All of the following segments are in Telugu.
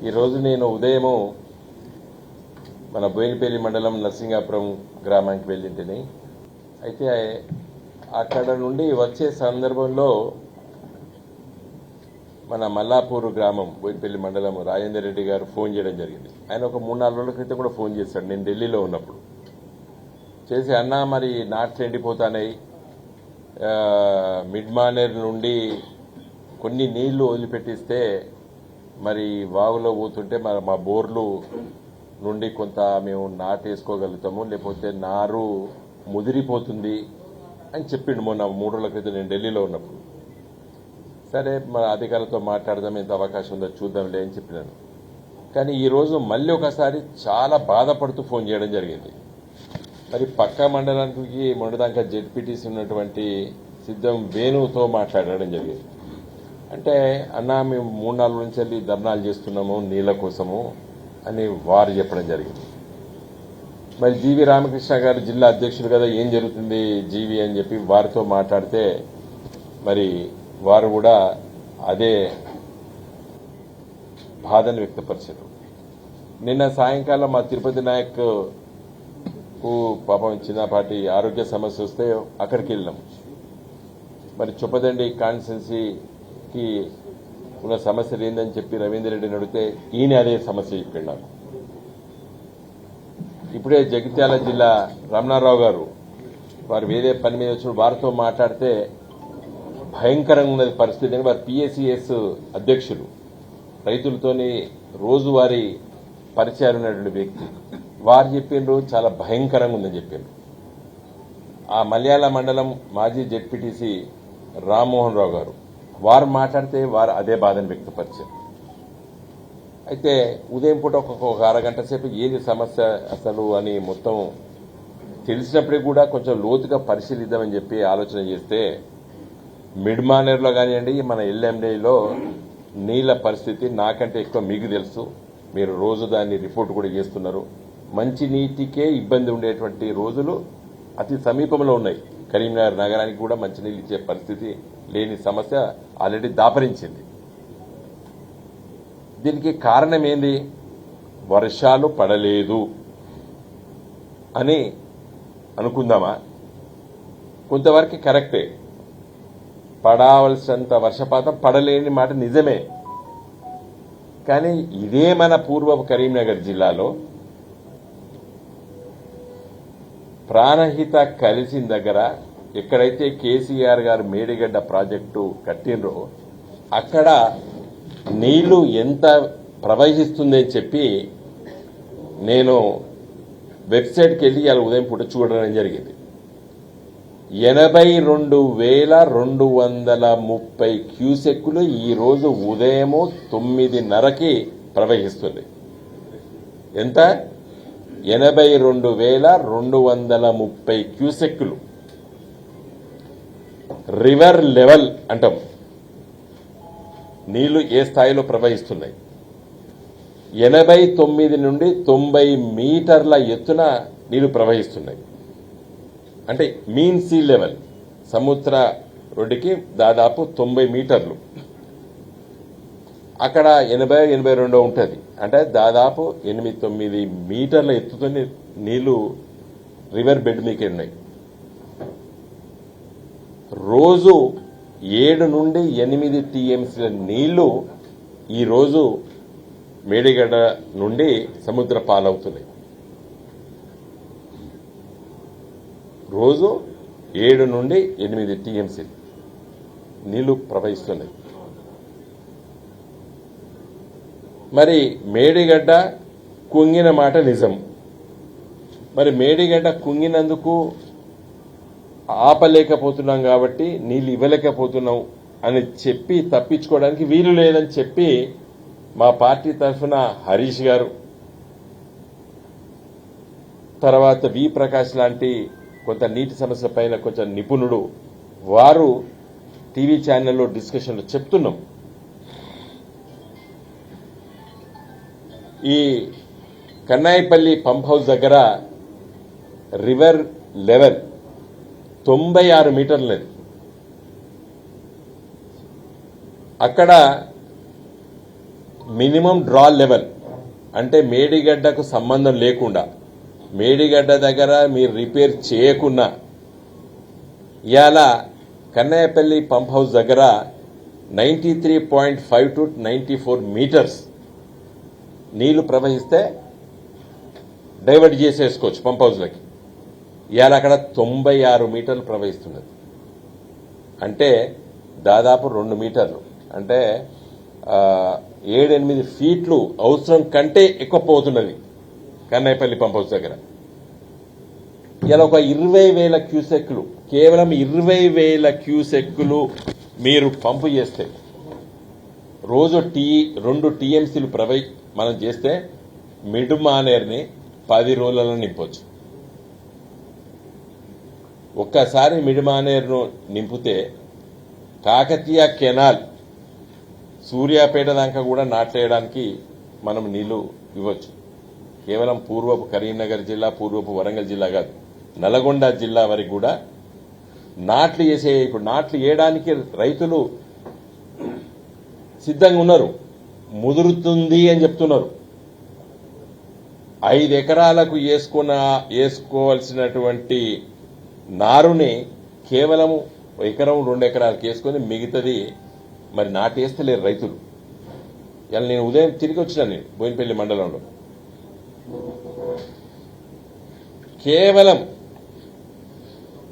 ఈరోజు నేను ఉదయము మన బోయినపల్లి మండలం నర్సింగాపురం గ్రామానికి వెళ్ళింటిని. అయితే అక్కడ నుండి వచ్చే సందర్భంలో మన మల్లాపూర్ గ్రామం బోయినపల్లి మండలం రాజేందర్ రెడ్డి గారు ఫోన్ చేయడం జరిగింది. ఆయన ఒక 3-4 రోజుల క్రితం కూడా ఫోన్ చేశాడు, నేను ఢిల్లీలో ఉన్నప్పుడు. చేసి అన్నా మరి నాట్లు ఎండిపోతాయి, మిడ్ మానేర్ నుండి కొన్ని నీళ్లు వదిలిపెట్టిస్తే మరి వాగులో పోతుంటే మరి మా బోర్లు నుండి కొంత మేము నాటేసుకోగలుగుతాము, లేకపోతే నారు ముదిరిపోతుంది అని చెప్పిండు మొన్న 3 రోజుల క్రితం నేను ఢిల్లీలో ఉన్నప్పుడు. సరే మన అధికారులతో మాట్లాడదాం, ఎంత అవకాశం ఉందో చూద్దాంలే అని చెప్పినాను. కానీ ఈరోజు మళ్ళీ ఒకసారి చాలా బాధపడుతూ ఫోన్ చేయడం జరిగింది. మరి పక్క మండలానికి మొండదాకా జెడ్పీటీసీ ఉన్నటువంటి సిద్ధం వేణుతో మాట్లాడడం జరిగింది. అంటే అన్నా మేము 3-4 నుంచి వెళ్ళి ధర్నాలు చేస్తున్నాము నీళ్ల కోసము అని వారు చెప్పడం జరిగింది. మరి జీవి రామకృష్ణ గారు జిల్లా అధ్యక్షులు కదా, ఏం జరుగుతుంది జీవి అని చెప్పి వారితో మాట్లాడితే మరి వారు కూడా అదే బాధను వ్యక్తపరిచారు. నిన్న సాయంకాలం మా తిరుపతి నాయక్ పాపం చిన్నపాటి ఆరోగ్య సమస్య వస్తే అక్కడికి వెళ్ళినాం. మరి చొప్పదండి కాన్స్టిట్యున్సీకి ఉన్న సమస్యలు ఏందని చెప్పి రవీందర్ రెడ్డిని అడిగితే ఈయన అదే సమస్య చెప్పాడు నాకు. ఇప్పుడే జగిత్యాల జిల్లా రమణారావు గారు వారు వేరే పని మీద వచ్చిన వారితో మాట్లాడితే భయంకరంగా ఉన్నది పరిస్థితి. వారు పిఎస్సిఎస్ అధ్యక్షులు, రైతులతోని రోజువారీ పరిచయాలు ఉన్నటువంటి వ్యక్తి. వారు చెప్పిండ్రు చాలా భయంకరంగా ఉందని చెప్పిండ్రు. ఆ మలయాళ మండలం మాజీ జెడ్పీటీసీ రామ్మోహన్ రావు గారు వారు మాట్లాడితే వారు అదే బాధను వ్యక్తపరిచారు. అయితే ఉదయం పూట ఒక అరగంట సేపు ఏది సమస్య అసలు అని మొత్తం తెలిసినప్పటికీ కూడా కొంచెం లోతుగా పరిశీలిద్దామని చెప్పి ఆలోచన చేస్తే మిడ్ మానేర్లో కానివ్వండి, మన ఎల్ఎండిలో నీళ్ల పరిస్థితి నాకంటే ఎక్కువ మీకు తెలుసు, మీరు రోజు దాన్ని రిపోర్ట్ కూడా చేస్తున్నారు. మంచి నీటికే ఇబ్బంది ఉండేటువంటి రోజులు అతి సమీపంలో ఉన్నాయి. కరీంనగర్ నగరానికి కూడా మంచినీళ్ళు ఇచ్చే పరిస్థితి లేని సమస్య ఆల్రెడీ దాపరించింది. దీనికి కారణం ఏంది? వర్షాలు పడలేదు అని అనుకుందామా? కొంతవరకు కరెక్టే, పడవలసినంత వర్షపాతం పడలేని మాట నిజమే. కానీ ఇదే మన పూర్వ కరీంనగర్ జిల్లాలో ప్రాణహిత కలిసిన దగ్గర ఎక్కడైతే కేసీఆర్ గారు మేడిగడ్డ ప్రాజెక్టు కట్టినరో అక్కడ నీళ్లు ఎంత ప్రవహిస్తుందని చెప్పి నేను వెబ్సైట్కి వెళ్ళి అలా ఉదయం పూట చూడడం జరిగింది. 82,230 క్యూసెక్కులు ఈరోజు ఉదయము 9:30కి ప్రవహిస్తుంది. ఎంత? 82,230 క్యూసెక్కులు. రివర్ లెవెల్ అంటాం, నీళ్లు ఏ స్థాయిలో ప్రవహిస్తున్నాయి. 89 నుండి 90 మీటర్ల ఎత్తున నీళ్లు ప్రవహిస్తున్నాయి. అంటే మీన్ సీ లెవెల్ సముద్ర ఒడ్డుకి దాదాపు 90 మీటర్లు. అక్కడ 80-82 ఉంటుంది. అంటే దాదాపు 8-9 మీటర్ల ఎత్తుతో నీళ్లు రివర్ బెడ్ మీకే ఉన్నాయి. రోజు 7 నుండి 8 టీఎంసీల నీళ్లు ఈరోజు మేడిగడ్డ నుండి సముద్ర పాలవుతున్నాయి. రోజు 7 నుండి 8 టీఎంసీ నీళ్లు ప్రవహిస్తున్నాయి. మరి మేడిగడ్డ కుంగిన మాట నిజం. మరి మేడిగడ్డ కుంగినందుకు ఆపలేకపోతున్నాం కాబట్టి నీళ్లు ఇవ్వలేకపోతున్నాం అని చెప్పి తప్పించుకోవడానికి వీలు లేదని చెప్పి మా పార్టీ తరఫున హరీష్ గారు, తర్వాత వి ప్రకాష్ లాంటి కొంత నీటి సమస్య పైన కొంచెం నిపుణుడు వారు టీవీ ఛానల్లో డిస్కషన్లో చెప్తున్నాం. ఈ కన్నాయిపల్లి పంప్ హౌస్ దగ్గర రివర్ లెవెల్ 96 మీటర్లు. అక్కడ మినిమం డ్రా లెవెల్ అంటే మేడిగడ్డకు సంబంధం లేకుండా మేడిగడ్డ దగ్గర మీరు రిపేర్ చేయకున్నా ఇవాళ కన్నయ్యపల్లి పంప్ హౌస్ దగ్గర 93.5 to 94 మీటర్స్ నీళ్లు ప్రవహిస్తే డైవర్ట్ చేసేసుకోవచ్చు పంప్ హౌస్లకి. ఇవాళ అక్కడ 96 మీటర్లు ప్రవహిస్తున్నది. అంటే దాదాపు 2 మీటర్లు అంటే 7-8 ఫీట్లు అవసరం కంటే ఎక్కువ పోతున్నది కన్నయ్యపల్లి పంప్ హౌస్ దగ్గర. ఇలా ఒక 20,000 క్యూసెక్లు కేవలం 20,000 క్యూసెక్లు మీరు పంపు చేస్తే రోజు 2 టీఎంసీలు మనం చేస్తే మిడ్ మానేర్ని 10 రోజులలో నింపొచ్చు. ఒక్కసారి మిడ్ మానేర్ను నింపితే కాకతీయ కెనాల్ సూర్యాపేట దాకా కూడా నాట్లేయడానికి మనం నీళ్లు ఇవ్వచ్చు. కేవలం పూర్వపు కరీంనగర్ జిల్లా, పూర్వపు వరంగల్ జిల్లా కాదు, నల్గొండ జిల్లా వరకు కూడా నాట్లు చేసే ఇప్పుడు నాట్లు వేయడానికి రైతులు సిద్ధంగా ఉన్నారు, ముదురుతుంది అని చెప్తున్నారు. 5 ఎకరాలకు వేసుకోవాల్సినటువంటి నారుని కేవలం 1 ఎకరం 2 ఎకరాలకు వేసుకొని మిగతాది మరి నాటేస్తలేరు రైతులు. ఇలా నేను ఉదయం తిరిగి వచ్చినాను నేను బోయినపల్లి మండలంలో. కేవలం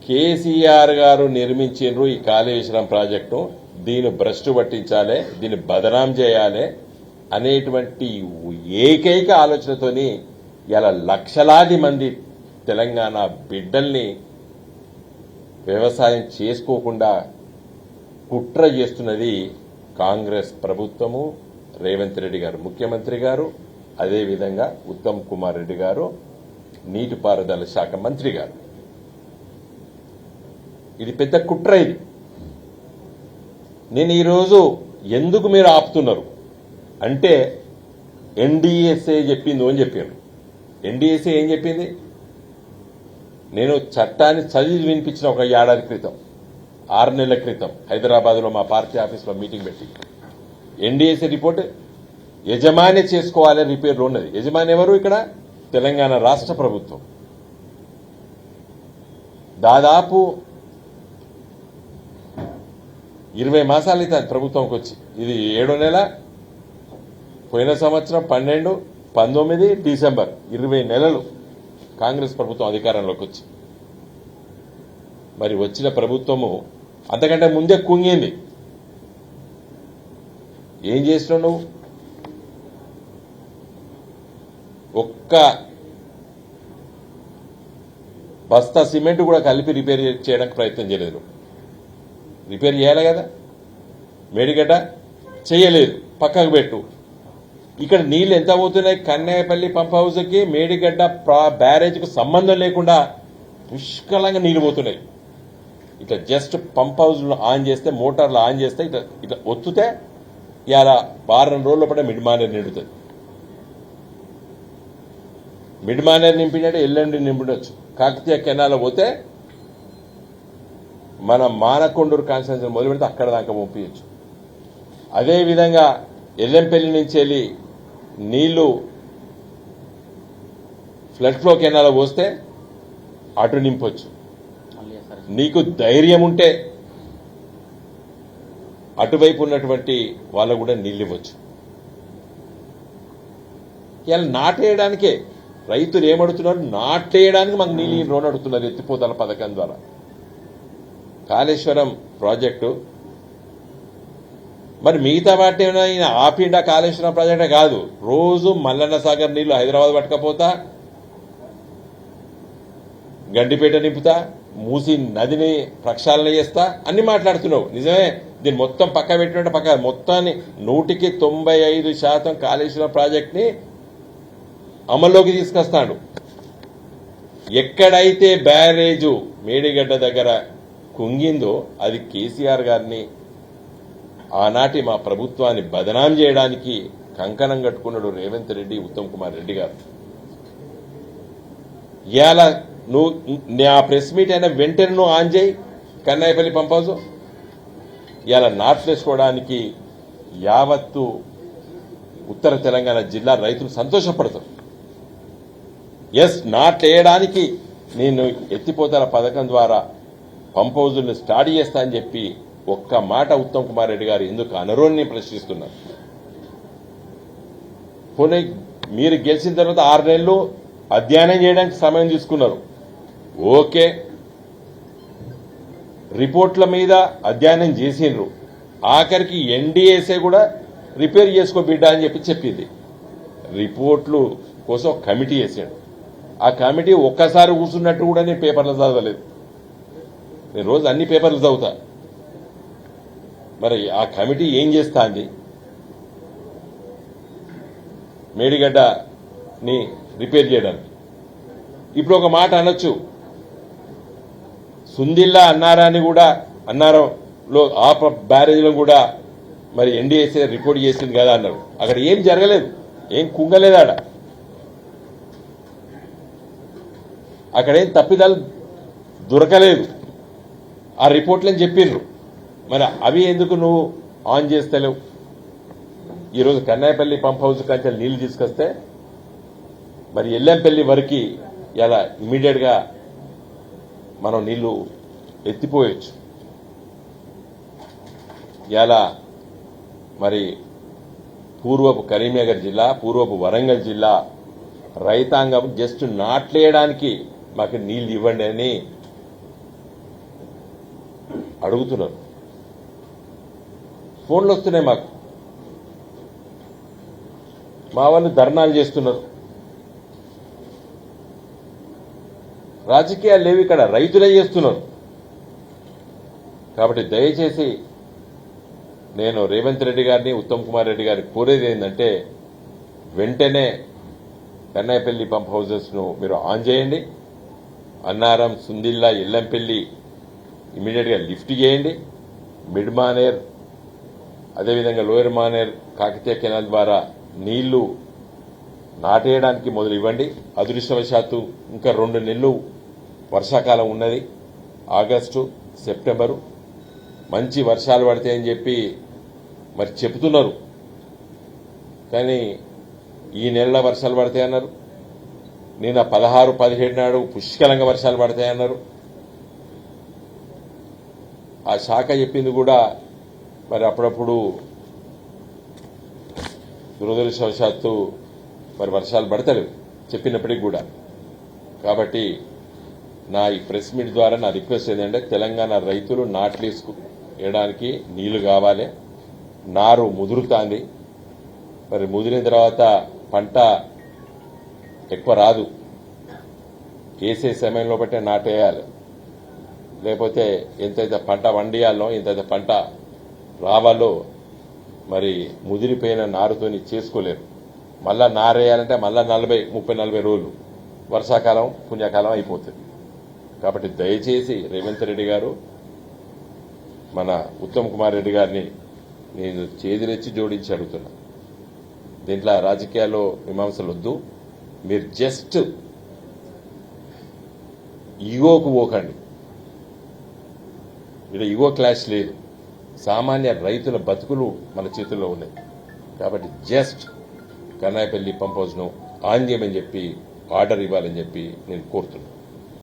కేసీఆర్ గారు నిర్మించారు ఈ కాళేశ్వరం ప్రాజెక్టు, దీన్ని భ్రష్టు పట్టించాలి, దీన్ని బదనాం చేయాలి అనేటువంటి ఏకైక ఆలోచనతోని ఇలా లక్షలాది మంది తెలంగాణ బిడ్డల్ని వ్యవసాయం చేసుకోకుండా కుట్ర చేస్తున్నది కాంగ్రెస్ ప్రభుత్వము, రేవంత్ రెడ్డి గారు ముఖ్యమంత్రి గారు, అదేవిధంగా ఉత్తమ్ కుమార్ రెడ్డి గారు నీటిపారుదల శాఖ మంత్రి గారు. ఇది పెద్ద కుట్ర. ఇది నేను ఈరోజు ఎందుకు మీరు ఆపుతున్నారు అంటే ఎన్డీఎస్ఏ చెప్పిందో అని చెప్పారు. ఎన్డీఎస్ఏ ఏం చెప్పింది? నేను చట్టాన్ని చదివి వినిపించిన ఒక ఏడాది క్రితం, 6 నెలల క్రితం హైదరాబాద్లో మా పార్టీ ఆఫీస్లో మీటింగ్ పెట్టి ఎన్డీఎస్ఏ రిపోర్ట్ యజమాని చేసుకోవాలి రిపేర్లో ఉన్నది. యజమాని ఎవరు? ఇక్కడ తెలంగాణ రాష్ట్ర ప్రభుత్వం. దాదాపు 20 మాసాలు అయితే ప్రభుత్వంకి వచ్చి, ఇది 7వ నెల. పోయిన సంవత్సరం 12, 19 డిసెంబర్ 20 నెలలు కాంగ్రెస్ ప్రభుత్వం అధికారంలోకి వచ్చి, మరి వచ్చిన ప్రభుత్వము అంతకంటే ముందే కుంగింది. ఏం చేసినావు నువ్వు? ఒక్క బస్తా సిమెంట్ కూడా కలిపి రిపేర్ చేయడానికి ప్రయత్నం చేయలేదు. రిపేర్ చేయాలి కదా, మేడిగడ్డ చేయలేదు, పక్కకు పెట్టు. ఇక్కడ నీళ్లు ఎంత పోతున్నాయి? కన్నయ్యపల్లి పంప్ హౌస్కి మేడిగడ్డ బ్యారేజ్కు సంబంధం లేకుండా పుష్కలంగా నీళ్లు పోతున్నాయి. ఇట్లా జస్ట్ పంప్ హౌస్లో ఆన్ చేస్తే, మోటార్లు ఆన్ చేస్తే ఇట్లా ఒత్తుతే ఇలా 4 రోజుల పడే మిడ్ మానేర్ నిండుతుంది. మిడ్ మానేర్ నింపినట్టు ఎల్లండి నింపుడొచ్చు. కాకతీయ కెనాల్ పోతే మన మానకొండూరు కాన్స్టిట్యూన్సీ మొదలు పెడితే అక్కడ దాకా పంపించచ్చు. అదేవిధంగా ఎల్లంపల్లి నుంచి వెళ్ళి నీళ్లు ఫ్లడ్ ఫ్లో కెనాల్ పోస్తే అటు నింపొచ్చు. నీకు ధైర్యం ఉంటే అటువైపు ఉన్నటువంటి వాళ్ళు కూడా నీళ్ళు ఇవ్వచ్చు. ఇలా నాటేయడానికే రైతులు ఏమడుతున్నారు? నాటేయడానికి మాకు నీళ్ళు రోన్ అడుగుతున్నారు ఎత్తిపోతల పథకం ద్వారా. కాళేశ్వరం ప్రాజెక్టు మరి మిగతా వాటి ఈయన ఆపిండా? కాళేశ్వరం ప్రాజెక్టే కాదు, రోజు మల్లన్న సాగర్ నీళ్లు హైదరాబాద్ పట్టుకపోతా, గండిపేట నింపుతా, మూసి నదిని ప్రక్షాళన చేస్తా అన్ని మాట్లాడుతున్నావు. నిజమే, దీన్ని మొత్తం పక్క పెట్టినట్టు పక్క మొత్తాన్ని 95% కాళేశ్వరం ప్రాజెక్ట్ని అమల్లోకి తీసుకొస్తాడు. ఎక్కడైతే బ్యారేజు మేడిగడ్డ దగ్గర కుంగిందో అది కేసీఆర్ గారిని, ఆనాటి మా ప్రభుత్వాన్ని బదనాం చేయడానికి కంకణం కట్టుకున్నాడు రేవంత్ రెడ్డి, ఉత్తమ్ కుమార్ రెడ్డి గారు. ఇవాళ నువ్వు నా ప్రెస్ మీట్ అయినా వెంటనే నువ్వు ఆన్ చేయి కన్నయ్యపల్లి పంప్ హౌస్. ఇవాళ నాట్లు వేసుకోవడానికి యావత్తు ఉత్తర తెలంగాణ జిల్లా రైతులు సంతోషపడతారు. ఎస్, నాట్లేయడానికి నేను ఎత్తిపోతల పథకం ద్వారా పంప్ హౌజుల్ని స్టార్ట్ చేస్తా అని చెప్పి ఒక్క మాట ఉత్తమ్ కుమార్ రెడ్డి గారు ఎందుకు అనరోని ప్రశ్నిస్తున్నారు. పోనీ మీరు గెలిచిన తర్వాత 6 నెలలు అధ్యయనం చేయడానికి సమయం తీసుకున్నారు. ఓకే, రిపోర్ట్ల మీద అధ్యయనం చేసిండ్రు. ఆఖరికి ఎన్డీఏసీ కూడా రిపేర్ చేసుకో బిడ్డ అని చెప్పింది. రిపోర్ట్లు కోసం ఒక కమిటీ వేసాడు. ఆ కమిటీ ఒక్కసారి కూర్చున్నట్టు కూడా నేను పేపర్లు చదవలేదు. నేను రోజు అన్ని పేపర్లు చదువుతా. మరి ఆ కమిటీ ఏం చేస్తాంది? మేడిగడ్డని రిపేర్ చేయడానికి. ఇప్పుడు ఒక మాట అనొచ్చు, సుందిల్లా అన్నారంలో ఆ బ్యారేజ్లో కూడా మరి ఎన్డీఏసీ రిపోర్ట్ చేసింది కదా అన్నారు. అక్కడ ఏం జరగలేదు, ఏం కుంగలేదు. అక్కడేం తప్పిదాలు దొరకలేదు. ఆ రిపోర్ట్లని చెప్పిండ్రు. మరి అవి ఎందుకు నువ్వు ఆన్ చేస్తలేవు? ఈరోజు కన్నాయపల్లి పంప్ హౌస్ కంటే నీళ్లు తీసుకొస్తే మరి ఎల్లంపల్లి వరకు ఇలా ఇమీడియట్ గా మనం నీళ్లు ఎత్తిపోయొచ్చు. ఇలా మరి పూర్వపు కరీంనగర్ జిల్లా, పూర్వపు వరంగల్ జిల్లా రైతాంగం జస్ట్ నాట్లేయడానికి మాకు నీళ్లు ఇవ్వండి అని అడుగుతున్నారు. ఫోన్లు వస్తున్నాయి మాకు. మా వాళ్ళు ధర్నాలు చేస్తున్నారు. రాజకీయాలు లేవు ఇక్కడ, రైతులే చేస్తున్నారు. కాబట్టి దయచేసి నేను రేవంత్ రెడ్డి గారిని, ఉత్తమ్ కుమార్ రెడ్డి గారిని కోరేది ఏంటంటే వెంటనే కన్నాయపల్లి పంప్ హౌజెస్ ను మీరు ఆన్ చేయండి. అన్నారం, సుందిల్లా, ఎల్లంపల్లి ఇమీడియట్ గా లిఫ్ట్ చేయండి. మిడ్ మానేర్, అదేవిధంగా లోయర్ మానేర్, కాకతీయ కెనాల్ ద్వారా నీళ్లు నాటేయడానికి మొదలు ఇవ్వండి. అదృష్టవశాత్తు ఇంకా 2 నెలలు వర్షాకాలం ఉన్నది. ఆగస్టు, సెప్టెంబరు మంచి వర్షాలు పడతాయని చెప్పి మరి చెబుతున్నారు. కానీ ఈ నెలలో వర్షాలు పడతాయన్నారు. నిన్న 16, 17 నాడు పుష్కలంగా వర్షాలు పడతాయన్నారు. ఆ శాఖ చెప్పింది కూడా మరి అప్పుడప్పుడు దురదృష్టవశాత్తు మరి వర్షాలు పడతలేవు చెప్పినప్పటికీ కూడా. కాబట్టి నా ఈ ప్రెస్ మీట్ ద్వారా నా రిక్వెస్ట్ ఏంటంటే తెలంగాణ రైతులు నాట్లు వేయడానికి నీళ్లు కావాలి. నారు ముదురుతాంది. మరి ముదిరిన తర్వాత పంట ఎక్కువ రాదు. వేసే సమయంలో బట్టే నాటేయాలి. లేకపోతే ఎంతైతే పంట వండియాలో, ఎంతైతే పంట రావాలో మరి ముదిరిపోయిన నారుతోని చేసుకోలేరు. మళ్ళా నారేయాలంటే మళ్ళా 30-40 రోజులు వర్షాకాలం, పుణ్యకాలం అయిపోతుంది. కాబట్టి దయచేసి రేవంత్ రెడ్డి గారు, మన ఉత్తమ్ కుమార్ రెడ్డి గారిని నేను చేతులెచ్చి జోడించి అడుగుతున్నా. దీంట్లో రాజకీయాల్లో మీమాంసలు వద్దు. మీరు జస్ట్ ఈగోకు పోకండి. ఇక్కడ ఈగో క్లాష్ లేదు. సామాన్య రైతుల బతుకులు మన చేతుల్లో ఉన్నాయి. కాబట్టి జస్ట్ కన్నాయపల్లి పంప్ హౌస్ ను ఆన్ చేయమని చెప్పి ఆర్డర్ ఇవ్వాలని చెప్పి నేను కోరుతున్నాను.